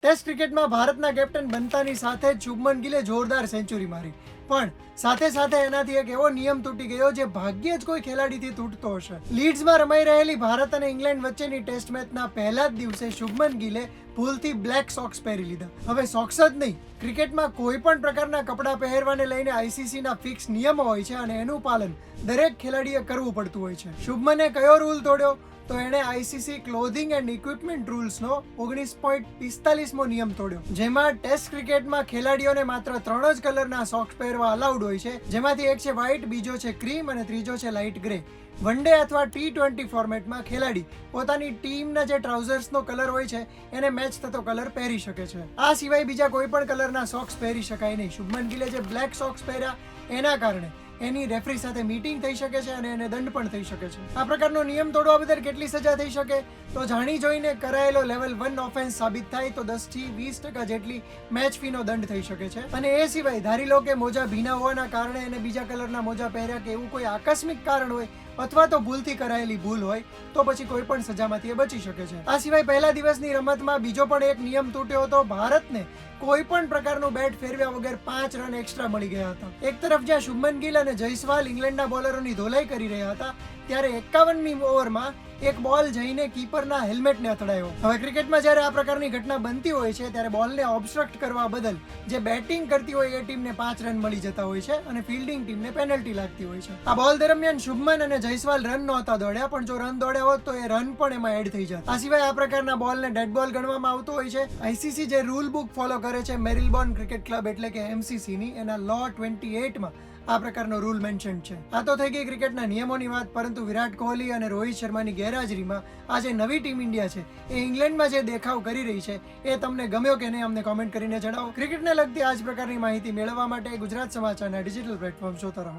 Test ક્રિકેટમાં ભારતના captain બનતાની સાથે જ શુભમન ગિલે જોરદાર સેન્ચુરી મારી, પણ સાથે સાથે એનાથી એક એવો નિયમ તૂટી ગયો જે ભાગ્યે જ કોઈ ખેલાડીથી તૂટતો હશે. લીડ્સમાં રમાઈ રહેલી ભારત અને ઇંગ્લેન્ડ વચ્ચેની ટેસ્ટ મેચના પહેલા જ દિવસે શુભમન ગિલે ભૂલથી બ્લેક સોક્સ પહેરી લીધા. હવે સોક્સ જ નહીં, ક્રિકેટમાં કોઈ પણ પ્રકારના કપડાં પહેરવાને લઈને આઈસીસીના ફિક્સ નિયમો હોય છે અને એનું પાલન દરેક ખેલાડીએ કરવું પડતું હોય છે. શુભમને કયો રૂલ તોડ્યો? તો એણે આઈસીસી ક્લોધિંગ એન્ડ ઇક્વિપમેન્ટ રૂલ્સનો 19.45મો નિયમ તોડ્યો, જેમાં ટેસ્ટ ક્રિકેટમાં ખેલાડીઓને માત્ર 3 જ કલરના સોક્સ પહેરવા અલાઉડ હોય છે, જેમાંથી એક છે વ્હાઇટ, બીજો છે ક્રીમ અને ત્રીજો છે લાઇટ ગ્રે. વન-ડે અથવા T20 ફોર્મેટમાં ખેલાડી પોતાની ટીમના જે ટ્રાઉઝર્સનો કલર હોય છે એને મેચ થતો કલર પહેરી શકે છે. આ સિવાય બીજા કોઈ પણ કલરના સોક્સ પહેરી શકાય નહીં. શુભમન ગિલે જે બ્લેક સોક્સ પહેર્યા એના કારણે એની રેફરી સાથે મીટિંગ થઈ શકે છે અને એને દંડ પણ થઈ શકે છે. આ પ્રકારનો નિયમ તોડવા બદલ કેટલી સજા થઈ શકે? તો જાણી જોઈને કરાયેલો લેવલ 1 ઓફેન્સ સાબિત થાય તો 10 થી 20% જેટલી મેચ ફીનો દંડ થઈ શકે છે. અને એ સિવાય ધારી લો કે મોજા ભીના હોવાના કારણે એને બીજા કલરના મોજા પહેર્યા કે એવું કોઈ આકસ્મિક કારણ હોય અથવા તો ભૂલથી કરાયેલી ભૂલ હોય તો પછી કોઈ પણ સજામાંથી એ બચી શકે છે. આ સિવાય પહેલા દિવસની રમતમાં બીજો પણ એક નિયમ તૂટ્યો હતો. ભારતને કોઈ પણ પ્રકારનું બેટ ફેરવ્યા વગર 5 રન એક્સ્ટ્રા મળી ગયા હતા. એક તરફ જ્યાં શુભમન ગિલ અને જયસ્વાલ ઇંગ્લેન્ડના બોલરોની ધોલાઈ કરી રહ્યા હતા, ત્યારે 51મી ઓવરમાં એક બોલ જઈને કીપરના હેલ્મેટને અથડાયો. હવે ક્રિકેટમાં જ્યારે આ પ્રકારની ઘટના બનતી હોય છે ત્યારે બોલને ઓબ્સ્ટ્રક્ટ કરવા બદલ જે બેટિંગ કરતી હોય એ ટીમને 5 રન મળી જતા હોય છે અને ફિલ્ડિંગ ટીમને પેનલ્ટી લાગતી હોય છે. આ બોલ દરમિયાન શુભમન અને જયસ્વાલ રન નહોતા દોડ્યા, પણ જો રન દોડ્યા હોત તો એ રન પણ એમાં એડ થઈ જાત. આ સિવાય આ પ્રકારના બોલને ડેડ બોલ ગણવામાં આવતો હોય છે. આઈસીસી જે રૂલ બુક ફોલો કરે છે મેરિલબોર્ન ક્રિકેટ ક્લબ એટલે કે MCCની, એના લો 28માં આ પ્રકારનો રૂલ મેન્શન છે. આ તો થઈ ગઈ ક્રિકેટના નિયમોની વાત, પરંતુ વિરાટ કોહલી અને રોહિત શર્માની ગેરહાજરીમાં આ જે નવી ટીમ ઇન્ડિયા છે એ ઇંગ્લેન્ડમાં જે દેખાવ કરી રહી છે એ તમને ગમ્યો કે નહીં અમને કોમેન્ટ કરીને જણાવો. ક્રિકેટને લગતી આ જ પ્રકારની માહિતી મેળવવા માટે ગુજરાત સમાચારના ડિજિટલ પ્લેટફોર્મ જોતા રહો.